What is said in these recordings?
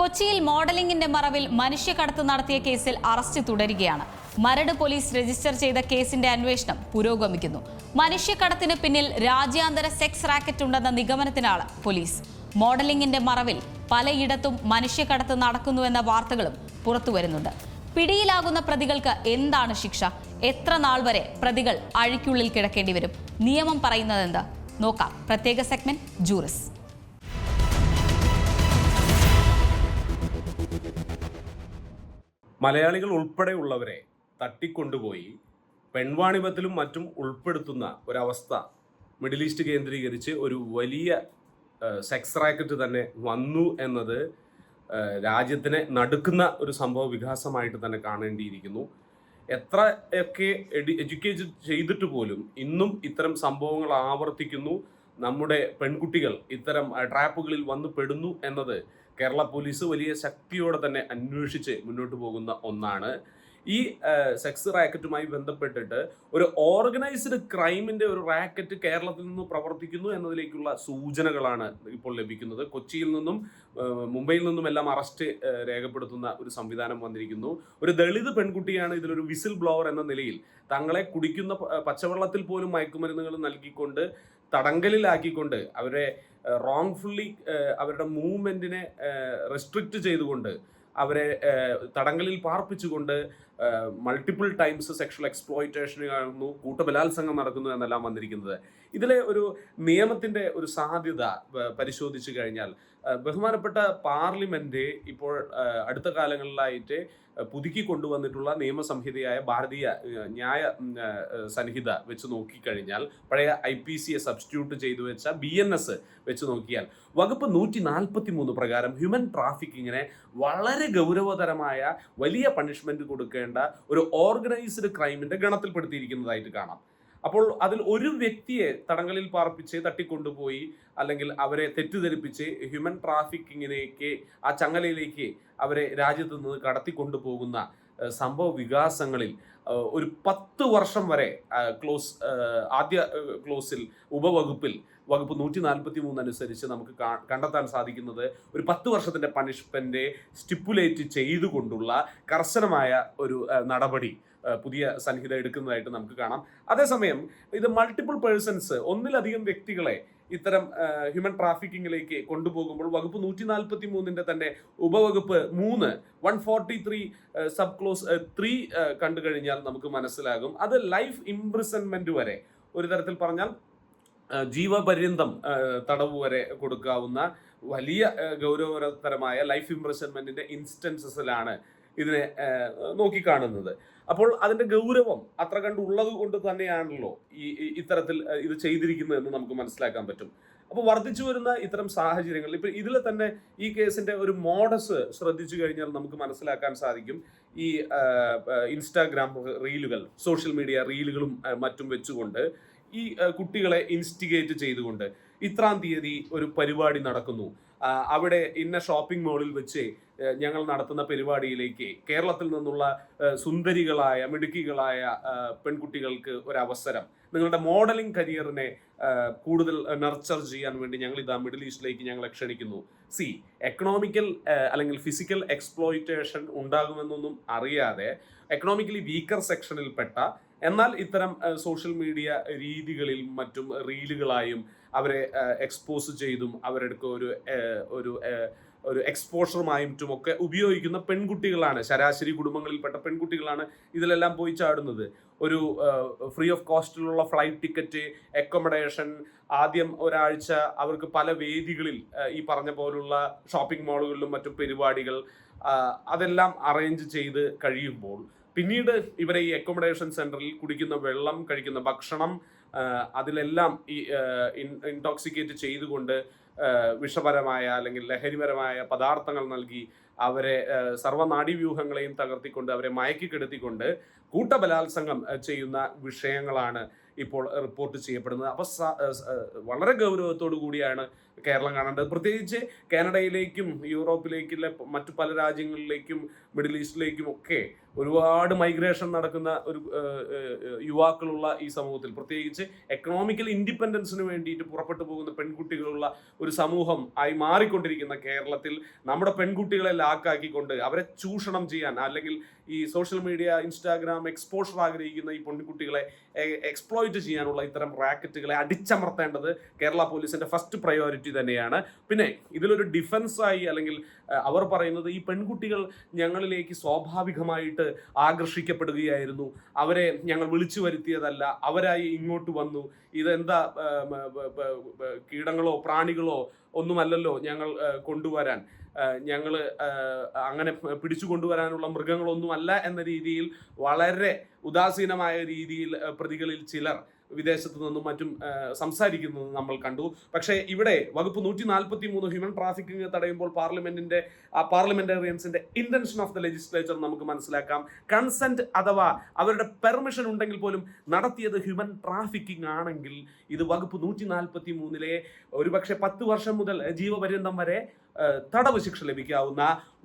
കൊച്ചിയിൽ മോഡലിംഗിന്റെ മറവിൽ മനുഷ്യക്കടത്ത് നടത്തിയ കേസിൽ അറസ്റ്റ് തുടരുകയാണ്. മരട് പോലീസ് രജിസ്റ്റർ ചെയ്ത കേസിന്റെ അന്വേഷണം പുരോഗമിക്കുന്നു. മനുഷ്യക്കടത്തിന് പിന്നിൽ രാജ്യാന്തര സെക്സ് റാക്കറ്റ് ഉണ്ടെന്ന നിഗമനത്തിനാണ് പോലീസ്. മോഡലിംഗിന്റെ മറവിൽ പലയിടത്തും മനുഷ്യക്കടത്ത് നടക്കുന്നുവെന്ന വാർത്തകളും പുറത്തുവരുന്നുണ്ട്. പിടിയിലാകുന്ന പ്രതികൾക്ക് എന്താണ് ശിക്ഷ? എത്ര നാൾ വരെ പ്രതികൾ അഴിക്കുള്ളിൽ കിടക്കേണ്ടി വരും? നിയമം പറയുന്നതെന്ത്? നോക്കാം. പ്രത്യേക സെഗ്മെന്റ് ജൂറിസ്. മലയാളികൾ ഉൾപ്പെടെയുള്ളവരെ തട്ടിക്കൊണ്ടുപോയി പെൺവാണിഭത്തിലും മറ്റും ഉൾപ്പെടുത്തുന്ന ഒരവസ്ഥ മിഡിൽ ഈസ്റ്റ് കേന്ദ്രീകരിച്ച് ഒരു വലിയ സെക്സ് റാക്കറ്റ് തന്നെ വന്നു എന്നത് രാജ്യത്തിനെ നടുക്കുന്ന ഒരു സംഭവ വികാസമായിട്ട് തന്നെ കാണേണ്ടിയിരിക്കുന്നു. എത്രയൊക്കെ എഡ്യൂക്കേറ്റ് ചെയ്തിട്ട് പോലും ഇന്നും ഇത്തരം സംഭവങ്ങൾ ആവർത്തിക്കുന്നു. നമ്മുടെ പെൺകുട്ടികൾ ഇത്തരം ട്രാപ്പുകളിൽ വന്നു പെടുന്നു എന്നത് കേരള പോലീസ് വലിയ ശക്തിയോടെ തന്നെ അന്വേഷിച്ച് മുന്നോട്ട് പോകുന്ന ഒന്നാണ്. ഈ സെക്സ് റാക്കറ്റുമായി ബന്ധപ്പെട്ടിട്ട് ഒരു ഓർഗനൈസ്ഡ് ക്രൈമിന്റെ ഒരു റാക്കറ്റ് കേരളത്തിൽ നിന്ന് പ്രവർത്തിക്കുന്നു എന്നതിലേക്കുള്ള സൂചനകളാണ് ഇപ്പോൾ ലഭിക്കുന്നത്. കൊച്ചിയിൽ നിന്നും മുംബൈയിൽ നിന്നും എല്ലാം അറസ്റ്റ് രേഖപ്പെടുത്തുന്ന ഒരു സംവിധാനം വന്നിരിക്കുന്നു. ഒരു ദളിത് പെൺകുട്ടിയാണ് ഇതിലൊരു വിസിൽ ബ്ലോവർ എന്ന നിലയിൽ തങ്ങളെ കുടിക്കുന്ന പച്ചവെള്ളത്തിൽ പോലും മയക്കുമരുന്നുകൾ നൽകിക്കൊണ്ട് തടങ്കലിലാക്കിക്കൊണ്ട് അവരെ റോങ്ഫുള്ളി അവരുടെ മൂവ്മെന്റിനെ റെസ്ട്രിക്റ്റ് ചെയ്തുകൊണ്ട് അവരെ തടങ്കലിൽ പാർപ്പിച്ചുകൊണ്ട് മൾട്ടിപ്പിൾ ടൈംസ് സെക്ഷൽ എക്സ്പ്ലോയിറ്റേഷൻ കാണുന്നു, കൂട്ടബലാത്സംഗം നടക്കുന്നു എന്നെല്ലാം വന്നിരിക്കുന്നത്. ഇതിലെ ഒരു നിയമത്തിന്റെ ഒരു സാധ്യത പരിശോധിച്ചു കഴിഞ്ഞാൽ ബഹുമാനപ്പെട്ട പാർലമെന്റ് ഇപ്പോൾ അടുത്ത കാലങ്ങളിലായിട്ട് പുതുക്കി കൊണ്ടുവന്നിട്ടുള്ള നിയമസംഹിതയായ ഭാരതീയ ന്യായ സംഹിത വെച്ച് നോക്കിക്കഴിഞ്ഞാൽ, പഴയ IPCയെ സബ്സ്റ്റിറ്റ്യൂട്ട് ചെയ്തു വെച്ച BNS വെച്ച് നോക്കിയാൽ വകുപ്പ് 143 പ്രകാരം ഹ്യൂമൻ ട്രാഫിക്കിങ്ങിനെ വളരെ ഗൗരവതരമായ വലിയ പണിഷ്മെന്റ് കൊടുക്കേണ്ട ഒരു ഓർഗനൈസ്ഡ് ക്രൈമിന്റെ ഗണത്തിൽപ്പെടുത്തിയിരിക്കുന്നതായിട്ട് കാണാം. അപ്പോൾ അതിൽ ഒരു വ്യക്തിയെ തടങ്കലിൽ പാർപ്പിച്ച് തട്ടിക്കൊണ്ടുപോയി അല്ലെങ്കിൽ അവരെ തെറ്റിദ്ധരിപ്പിച്ച് ഹ്യൂമൻ ട്രാഫിക്കിങ്ങിലേക്ക് ആ ചങ്ങലയിലേക്ക് അവരെ രാജ്യത്ത് നിന്ന് കടത്തിക്കൊണ്ടുപോകുന്ന സംഭവ വികാസങ്ങളിൽ ഒരു 10 വർഷം വരെ ആദ്യ ക്ലോസിൽ ഉപവകുപ്പിൽ വകുപ്പ് 143 അനുസരിച്ച് നമുക്ക് കണ്ടെത്താൻ സാധിക്കുന്നത് ഒരു 10 വർഷത്തിന്റെ പണിഷ്മെന്റ് സ്റ്റിപ്പുലേറ്റ് ചെയ്തുകൊണ്ടുള്ള കർശനമായ ഒരു നടപടി പുതിയ സംഹിത എടുക്കുന്നതായിട്ട് നമുക്ക് കാണാം. അതേസമയം ഇത് മൾട്ടിപ്പിൾ പേഴ്സൺസ്, ഒന്നിലധികം വ്യക്തികളെ ഇത്തരം ഹ്യൂമൻ ട്രാഫിക്കിങ്ങിലേക്ക് കൊണ്ടുപോകുമ്പോൾ വകുപ്പ് 143 തന്നെ ഉപവകുപ്പ് 143 സബ് ക്ലോസ് 3 കണ്ടു കഴിഞ്ഞാൽ നമുക്ക് മനസ്സിലാകും അത് ലൈഫ് ഇംപ്രിസൺമെന്റ് വരെ, ഒരു തരത്തിൽ പറഞ്ഞാൽ ജീവപര്യന്തം തടവ് വരെ കൊടുക്കാവുന്ന വലിയ ഗൗരവതരമായ ലൈഫ് ഇംപ്രിസൺമെന്റിന്റെ ഇൻസ്റ്റൻസസിലാണ് ഇതിനെ നോക്കിക്കാണുന്നത്. അപ്പോൾ അതിന്റെ ഗൗരവം അത്ര കണ്ടുള്ളത് കൊണ്ട് തന്നെയാണല്ലോ ഇത്തരത്തിൽ ഇത് ചെയ്തിരിക്കുന്നതെന്ന് നമുക്ക് മനസ്സിലാക്കാൻ പറ്റും. അപ്പോൾ വർദ്ധിച്ചു വരുന്ന ഇത്തരം സാഹചര്യങ്ങളിൽ ഇപ്പൊ ഇതിൽ തന്നെ ഈ കേസിന്റെ ഒരു മോഡസ് ശ്രദ്ധിച്ചു കഴിഞ്ഞാൽ നമുക്ക് മനസ്സിലാക്കാൻ സാധിക്കും. ഈ ഇൻസ്റ്റാഗ്രാം റീലുകൾ, സോഷ്യൽ മീഡിയ റീലുകളും മറ്റും വെച്ചുകൊണ്ട് ഈ കുട്ടികളെ ഇൻസ്റ്റിഗേറ്റ് ചെയ്തുകൊണ്ട് ഇത്രാം തീയതി ഒരു പരിപാടി നടക്കുന്നു, അവിടെ ഇന്ന ഷോപ്പിംഗ് മോളിൽ വെച്ച് ഞങ്ങൾ നടത്തുന്ന പരിപാടിയിലേക്ക് കേരളത്തിൽ നിന്നുള്ള സുന്ദരികളായ മിടുക്കികളായ പെൺകുട്ടികൾക്ക് ഒരവസരം, നിങ്ങളുടെ മോഡലിംഗ് കരിയറിനെ കൂടുതൽ നർച്ചർ ചെയ്യാൻ വേണ്ടി ഞങ്ങൾ ഇതാ മിഡിൽ ഈസ്റ്റിലേക്ക് ഞങ്ങളെ ക്ഷണിക്കുന്നു. എക്കണോമിക്കൽ അല്ലെങ്കിൽ ഫിസിക്കൽ എക്സ്പ്ലോയിറ്റേഷൻ ഉണ്ടാകുമെന്നൊന്നും അറിയാതെ എക്കണോമിക്കലി വീക്കർ സെക്ഷനിൽപ്പെട്ട എന്നാൽ ഇത്തരം സോഷ്യൽ മീഡിയ രീതികളിൽ മറ്റും റീലുകളായും അവരെ എക്സ്പോസ് ചെയ്തും അവരുടെ ഒരു എക്സ്പോഷറുമായിട്ടും ഒക്കെ ഉപയോഗിക്കുന്ന പെൺകുട്ടികളാണ്, ശരാശരി കുടുംബങ്ങളിൽപ്പെട്ട പെൺകുട്ടികളാണ് ഇതിലെല്ലാം പോയി ചാടുന്നത്. ഒരു ഫ്രീ ഓഫ് കോസ്റ്റിലുള്ള ഫ്ലൈറ്റ് ടിക്കറ്റ്, അക്കോമഡേഷൻ, ആദ്യം ഒരാഴ്ച അവർക്ക് പല വേദികളിൽ ഈ പറഞ്ഞ പോലുള്ള ഷോപ്പിംഗ് മാളുകളിലും മറ്റും പരിപാടികൾ അതെല്ലാം അറേഞ്ച് ചെയ്ത് കഴിയുമ്പോൾ പിന്നീട് ഇവരെ ഈ അക്കോമഡേഷൻ സെന്ററിൽ കുടിക്കുന്ന വെള്ളം, കഴിക്കുന്ന ഭക്ഷണം, അതിലെല്ലാം ഈ ഇൻടോക്സിക്കേറ്റ് ചെയ്തുകൊണ്ട് വിഷപരമായ അല്ലെങ്കിൽ ലഹരിപരമായ പദാർത്ഥങ്ങൾ നൽകി അവരെ സർവ്വനാഡീവ്യൂഹങ്ങളെയും തകർത്തിക്കൊണ്ട് അവരെ മയക്കിക്കെടുത്തിക്കൊണ്ട് കൂട്ടബലാത്സംഗം ചെയ്യുന്ന വിഷയങ്ങളാണ് ഇപ്പോൾ റിപ്പോർട്ട് ചെയ്യപ്പെടുന്നത്. അപ്പോൾ വളരെ ഗൗരവത്തോടു കൂടിയാണ് കേരളം കാണേണ്ടത്. പ്രത്യേകിച്ച് കാനഡയിലേക്കും യൂറോപ്പിലേക്കുള്ള മറ്റു പല രാജ്യങ്ങളിലേക്കും മിഡിൽ ഈസ്റ്റിലേക്കും ഒക്കെ ഒരുപാട് മൈഗ്രേഷൻ നടക്കുന്ന ഒരു യുവാക്കളുള്ള ഈ സമൂഹത്തിൽ, പ്രത്യേകിച്ച് എക്കണോമിക്കൽ ഇൻഡിപെൻഡൻസിന് വേണ്ടിയിട്ട് പുറപ്പെട്ടു പോകുന്ന പെൺകുട്ടികളുള്ള ഒരു സമൂഹം ആയി മാറിക്കൊണ്ടിരിക്കുന്ന കേരളത്തിൽ നമ്മുടെ പെൺകുട്ടികളെ ലാക്കാക്കിക്കൊണ്ട് അവരെ ചൂഷണം ചെയ്യാൻ, അല്ലെങ്കിൽ ഈ സോഷ്യൽ മീഡിയ, ഇൻസ്റ്റാഗ്രാം എക്സ്പോഷർ ആഗ്രഹിക്കുന്ന ഈ പെൺകുട്ടികളെ എക്സ്പ്ലോയിറ്റ് ചെയ്യാനുള്ള ഇത്തരം റാക്കറ്റുകളെ അടിച്ചമർത്തേണ്ടത് കേരള പോലീസിന്റെ ഫസ്റ്റ് പ്രയോറിറ്റി തന്നെയാണ്. പിന്നെ ഇതിലൊരു ഡിഫൻസായി, അല്ലെങ്കിൽ അവർ പറയുന്നത് ഈ പെൺകുട്ടികൾ ഞങ്ങളിലേക്ക് സ്വാഭാവികമായിട്ട് ആകർഷിക്കപ്പെടുകയായിരുന്നു, അവരെ ഞങ്ങൾ വിളിച്ചു വരുത്തിയതല്ല, അവരായി ഇങ്ങോട്ട് വന്നു, ഇതെന്താ കീടങ്ങളോ പ്രാണികളോ ഒന്നുമല്ലല്ലോ ഞങ്ങൾ കൊണ്ടുവരാൻ, ഞങ്ങൾ അങ്ങനെ പിടിച്ചു കൊണ്ടുവരാനുള്ള മൃഗങ്ങളൊന്നുമല്ല എന്ന രീതിയിൽ വളരെ ഉദാസീനമായ രീതിയിൽ പ്രതികളിൽ ചിലർ വിദേശത്തു നിന്നും മറ്റും സംസാരിക്കുന്നത് നമ്മൾ കണ്ടു. പക്ഷേ ഇവിടെ വകുപ്പ് 143 ഹ്യൂമൻ ട്രാഫിക്കിംഗ് തടയുമ്പോൾ പാർലമെന്റേറിയൻസിന്റെ ഇന്റൻഷൻ ഓഫ് ദ ലെജിസ്ലേച്ചർ നമുക്ക് മനസ്സിലാക്കാം. കൺസെന്റ് അഥവാ അവരുടെ പെർമിഷൻ ഉണ്ടെങ്കിൽ പോലും നടത്തിയത് ഹ്യൂമൻ ട്രാഫിക്കിംഗ് ആണെങ്കിൽ ഇത് വകുപ്പ് 143 ഒരുപക്ഷെ 10 വർഷം മുതൽ ജീവപര്യന്തം വരെ തടവ് ശിക്ഷ ലഭിക്കാവുന്ന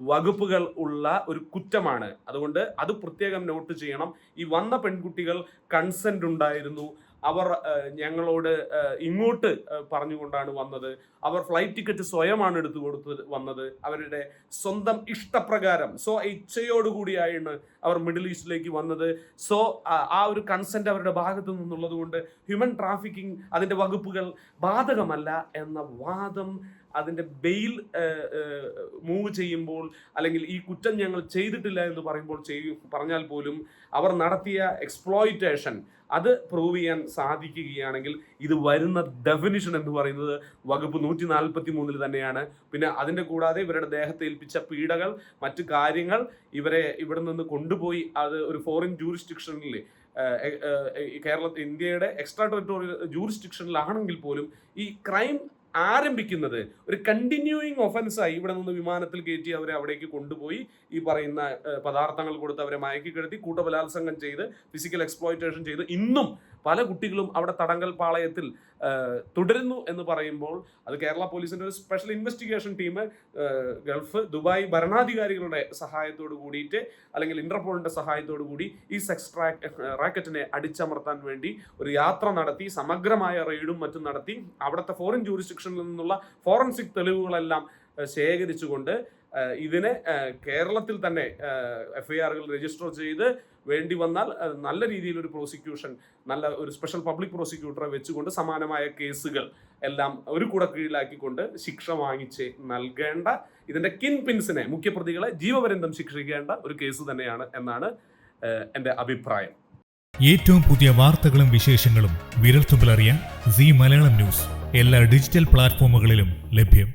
വകുപ്പുകൾ ഉള്ള ഒരു കുറ്റമാണ്. അതുകൊണ്ട് അത് പ്രത്യേകം നോട്ട് ചെയ്യണം. ഈ വന്ന പെൺകുട്ടികൾ കൺസെന്റ് ഉണ്ടായിരുന്നു, അവർ ഞങ്ങളോട് ഇങ്ങോട്ട് പറഞ്ഞുകൊണ്ടാണ് വന്നത്, അവർ ഫ്ലൈറ്റ് ടിക്കറ്റ് സ്വയമാണ് എടുത്തു കൊടുത്ത് വന്നത്, അവരുടെ സ്വന്തം ഇഷ്ടപ്രകാരം ഇച്ഛയോടുകൂടിയാണ് അവർ മിഡിൽ ഈസ്റ്റിലേക്ക് വന്നത്. ആ ഒരു കൺസെന്റ് അവരുടെ ഭാഗത്തു നിന്നുള്ളത് കൊണ്ട് ഹ്യൂമൻ ട്രാഫിക്കിംഗ് അതിൻ്റെ വകുപ്പുകൾ ബാധകമല്ല എന്ന വാദം അതിൻ്റെ ബെയിൽ മൂവ് ചെയ്യുമ്പോൾ, അല്ലെങ്കിൽ ഈ കുറ്റം ഞങ്ങൾ ചെയ്തിട്ടില്ല എന്ന് പറഞ്ഞാൽ പോലും അവർ നടത്തിയ എക്സ്പ്ലോയിറ്റേഷൻ അത് പ്രൂവ് ചെയ്യാൻ സാധിക്കുകയാണെങ്കിൽ ഇത് വരുന്ന ഡെഫിനിഷൻ എന്ന് പറയുന്നത് വകുപ്പ് 143 തന്നെയാണ്. പിന്നെ അതിൻ്റെ കൂടാതെ ഇവരുടെ ദേഹത്തെ ഏൽപ്പിച്ച പീഡകൾ, മറ്റു കാര്യങ്ങൾ, ഇവരെ ഇവിടെ നിന്ന് കൊണ്ടുപോയി അത് ഒരു ഫോറിൻ ജൂറിസ്ഡിക്ഷനിൽ ഇന്ത്യയുടെ എക്സ്ട്രാ ടെറിട്ടോറിയൽ ജൂറിസ്ഡിക്ഷനിലാണെങ്കിൽ പോലും ഈ ക്രൈം ആരംഭിക്കുന്നത് ഒരു കണ്ടിന്യൂയിങ് ഒഫൻസായി ഇവിടെ നിന്ന് വിമാനത്തിൽ കയറ്റി അവരെ അവിടേക്ക് കൊണ്ടുപോയി ഈ പറയുന്ന പദാർത്ഥങ്ങൾ കൊടുത്ത് അവരെ മയക്കിക്കിടത്തി കൂട്ടബലാത്സംഗം ചെയ്ത് ഫിസിക്കൽ എക്സ്പ്ലോയിറ്റേഷൻ ചെയ്ത് ഇന്നും പല കുട്ടികളും അവിടെ തടങ്കൽ പാളയത്തിൽ തുടരുന്നു എന്ന് പറയുമ്പോൾ അത് കേരള പോലീസിന്റെ ഒരു special investigation team Gulf, Dubai ഭരണാധികാരികളുടെ സഹായത്തോടു കൂടിയിട്ട്, അല്ലെങ്കിൽ ഇന്റർപോളിന്റെ സഹായത്തോടു കൂടി ഈ സെക്സ് റാക്കറ്റിനെ അടിച്ചമർത്താൻ വേണ്ടി ഒരു യാത്ര നടത്തി, സമഗ്രമായ റെയ്ഡും മറ്റും നടത്തി, അവിടുത്തെ ഫോറിൻ ജൂറിസ്ഡിക്ഷനിൽ നിന്നുള്ള ഫോറൻസിക് തെളിവുകളെല്ലാം ശേഖരിച്ചുകൊണ്ട് ഇതിനെ കേരളത്തിൽ തന്നെ FIRകൾ രജിസ്റ്റർ ചെയ്ത് വേണ്ടി വന്നാൽ നല്ല രീതിയിലൊരു പ്രോസിക്യൂഷൻ, നല്ല ഒരു സ്പെഷ്യൽ പബ്ലിക് പ്രോസിക്യൂട്ടറെ വെച്ചുകൊണ്ട് സമാനമായ കേസുകൾ എല്ലാം ഒരു കൂടെ കീഴിലാക്കിക്കൊണ്ട് ശിക്ഷ വാങ്ങിച്ച് നൽകേണ്ട, ഇതിന്റെ കിൻ പിൻസിനെ, മുഖ്യപ്രതികളെ ജീവപര്യന്തം ശിക്ഷിക്കേണ്ട ഒരു കേസ് തന്നെയാണ് എന്നാണ് എൻ്റെ അഭിപ്രായം. ഏറ്റവും പുതിയ വാർത്തകളും വിശേഷങ്ങളും വിരൽത്തുമ്പിലറിയാൻ സീ മലയാളം ന്യൂസ് എല്ലാ ഡിജിറ്റൽ പ്ലാറ്റ്ഫോമുകളിലും ലഭ്യം.